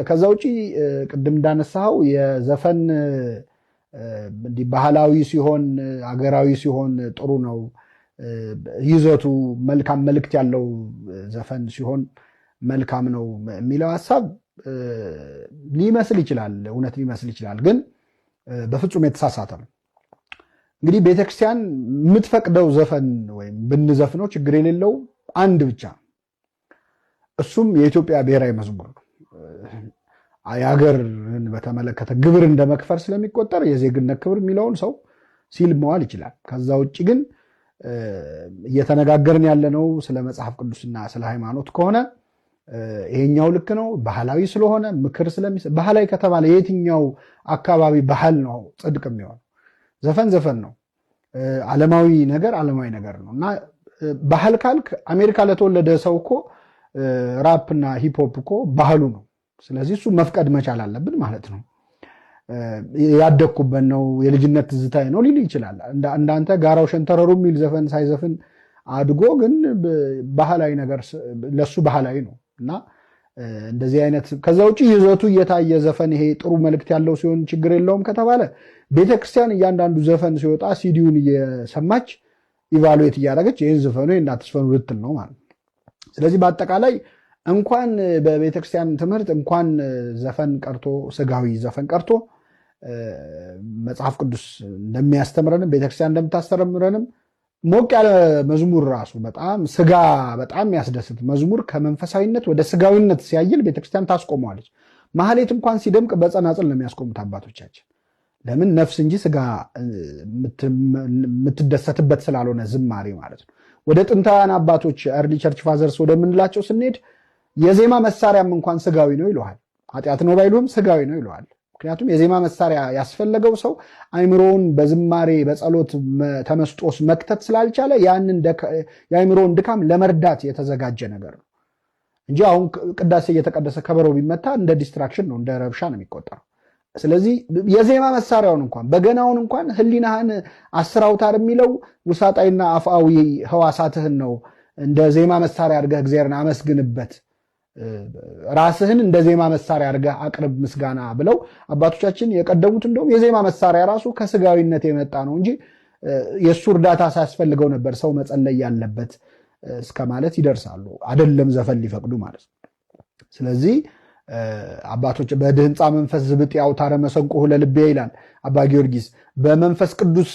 ከዛ ውጪ ቅድም እንዳነሳው የዘፈን እንዲህ ባህላዊ ሲሆን አገራዊ ሲሆን ጥሩ ነው ይዘቱ መልካም መልእክት ያለው ዘፈን ሲሆን መልካም ነው የሚለው ሐሳብ ሊመስል ይችላል እውነት ሊመስል ይችላል ግን በፍጹም የተሳሳተ ነው እንግዲህ ቤተክርስቲያን የምትፈቅደው ዘፈን ወይም ብንዘፍነው ችግር የሌለው አንድ ብቻ እሱም የኢትዮጵያ ብሔራዊ መዝሙር ነው አያገርን በተመለከተ ግብር እንደመክፈር ስለሚቆጠር የዜግነት ክብር የሚለውን ሰው ሲል መዋል ይችላል ከዛ ውጪ ግን እየተነጋገርን ያለነው ስለ መጽሐፍ ቅዱስና ስለ ሃይማኖት ከሆነ ይሄኛው ልክ ነው ባህላዊ ስለሆነ ምክር ባህላዊ ከተባለ የትኛው አካባቢ ባህል ነው ጽድቅ የሚሆነው ዘፈን ነው ዓለማዊ ነገር ነው እና ባህል ካልክ አሜሪካ ለተወለደ ሰው እኮ ራፕ እና ሂፕ ሆፕ እኮ ባህሉ ነው ስለዚህ እሱ መፍቀድ መቻል አለብን ማለት ነው ያደኩበት ነው የልጅነት ትዝታዬ ነው ሊል ይችላል እንዳንተ ጋራው ሸንተረሩ የሚል ዘፈን ሳይዘፍን አድጎ ግን ባህላዊ ነገር ለሱ ባህላዊ ነው እና እንደዚህ አይነት ከዛ ውጪ ይዘቱ እየታየ ዘፈን ይሄ ጥሩ መልእክት ያለው ሲሆን ችግር የለውም ከተባለ ቤተክርስቲያን እያንዳንዱ ዘፈን ሲወጣ ሲዲውን እየሰማች ኢቫሉዌት እያደረገች ይሄን ዘፈኑ እንዳትስፈኑ ልትል ነው ማለት ስለዚህ በአጠቃላይ እንኳን በቤተክርስቲያን ትምህርት እንኳን ዘፈን ቀርቶ ስጋዊ ዘፈን ቀርቶ መጽሐፍ ቅዱስ እንደሚያስተምረንም ቤተክርስቲያን እንደምታስተምረንም ሞቅ ያለ መዝሙር ራሱ በጣም ስጋ በጣም ያስደስት መዝሙር ከመንፈሳዊነት ወደ ስጋዊነት ሲያይል ቤተክርስቲያን ታስቆመዋለች ማህሌት እንኳን ሲደምቅ በጸናጽል ነው የሚያስቆሙት አባቶቻችን ለምን ነፍስ እንጂ ስጋ የምትደሰትበት ስላልሆነ ዝማሬ ማለት ነው ወደ ጥንታውያን አባቶች early church fathers ወደምንላቸው ስንሄድ የዜማ መሳሪያም እንኳን ስጋዊ ነው ይሏል ኃጢአት ነው ባይሉም ስጋዊ ነው ይሏል ምክንያቱም የዜማ መሳሪያ ያስፈልገው ሰው አይምሮውን በዝማሬ በጸሎት ተመስጦስ መክተት ስላልቻለ ያንን የአይምሮውን ድካም ለመርዳት የተዘጋጀ ነገር ነው እንጂ አሁን ቅዳሴ እየተቀደሰ ከበሮ ቢመታ እንደ ዲስትራክሽን ነው እንደ ረብሻ ነው የሚቆጠረው ስለዚህ የዜማ መሳሪያውን እንኳን በገናውን እንኳን ህሊናህን አስራውታር የሚለው ውሳጣይና አፍአዊ ህዋሳትህን ነው እንደ ዜማ መሳሪያ አድርገህ እግዚአብሔርን አመስግንበት ራስህን እንደ ዜማ መሳሪያ አድርገህ አቅርብ ምስጋና ብለው አባቶቻችን የቀደሙት እንደውም የዜማ መሳሪያ ራሱ ከስጋዊነት የመጣ ነው እንጂ የሱ እርዳታ ሳያስፈልገው ነበር ሰው መጸለይ ያለበት እስከማለት ይደርሳሉ አይደለም ዘፈን ሊፈቅዱ ማለት ነው ስለዚህ አባቶች በድህንጻ መንፈስ ዝብጥ ያውታረ መሰንቆ ለልቤ ይላል አባ ጊዮርጊስ በመንፈስ ቅዱስ